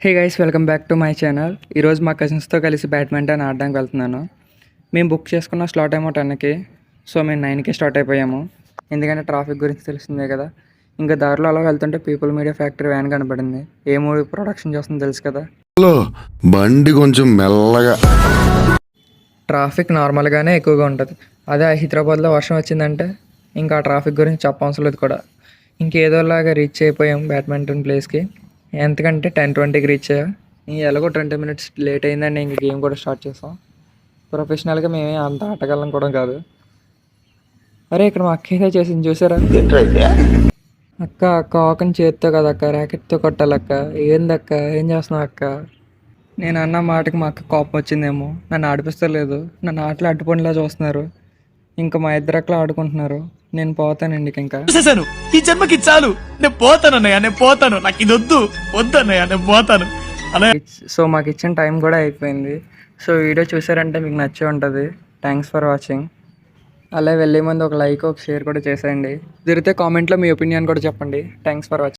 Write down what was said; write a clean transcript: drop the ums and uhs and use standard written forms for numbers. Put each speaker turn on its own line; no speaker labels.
Hey guys, welcome back to my channel. ఈరోజు మా కజిన్స్తో కలిసి బ్యాడ్మింటన్ ఆడడానికి వెళ్తున్నాను. మేము బుక్ చేసుకున్న స్లాట్ ఏమో 10కి. సో మేము 9కి స్టార్ట్ అయిపోయాము. ఎందుకంటే ట్రాఫిక్ గురించి తెలిసిందే కదా. ఇంకా దారిలో అలా వెళ్తుంటే పీపుల్ మీడియా ఫ్యాక్టరీ వ్యాన్ కనపడింది. ఏ మూవీ ప్రొడక్షన్ చేస్తుందో తెలుసు కదా.
హలో, బండి కొంచెం మెల్లగా.
ట్రాఫిక్ నార్మల్గానే ఎక్కువగా ఉంటుంది. అదే హైదరాబాద్లో వర్షం వచ్చిందంటే ఇంకా ఆ ట్రాఫిక్ గురించి చెప్పవసరం లేదు కూడా. ఇంకేదోలాగా రీచ్ అయిపోయాం బ్యాడ్మింటన్ ప్లేస్కి. ఎంతకంటే 10:20కి రీచ్ అయ్యా. ఎలాగో 20 మినిట్స్ లేట్ అయిందండి. ఇంక గేమ్ కూడా స్టార్ట్ చేసాం. ప్రొఫెషనల్గా మేమే అంత ఆటగాళ్ళం కూడా కాదు. అరే, ఇక్కడ మా అక్క ఏదో చేసింది చూసారా? అక్క కాకని చేత్తో కదా అక్క, ర్యాకెట్తో కొట్టాలక్క. ఏందక్క, ఏం చేస్తున్నావు అక్క? నేను అన్న మాటకి మా అక్క కోపం వచ్చిందేమో. నన్ను ఆడిపిస్తలేదు. నన్ను ఆటలు అడ్డుపడిలా చూస్తున్నారు. ఇంకా మా ఇద్దరు అక్కలు ఆడుకుంటున్నారు. నేను పోతానండి ఇంకా.
చూసేసాను, ఈ జన్మకి చాలు. నేను పోతాను అన్నయ్య, నేను పోతాను. నాకు ఇది వద్దు అన్నయ్య, నేను పోతాను అన్నయ్య.
సో మాకు ఇచ్చిన టైం కూడా అయిపోయింది. సో వీడియో చూసారంటే మీకు నచ్చే ఉంటుంది. Thanks for watching. అలా వెళ్ళే ముందు ఒక లైక్, ఒక షేర్ కూడా చేసేయండి. జరిగితే కామెంట్లో మీ ఒపీనియన్ కూడా చెప్పండి. Thanks for watching.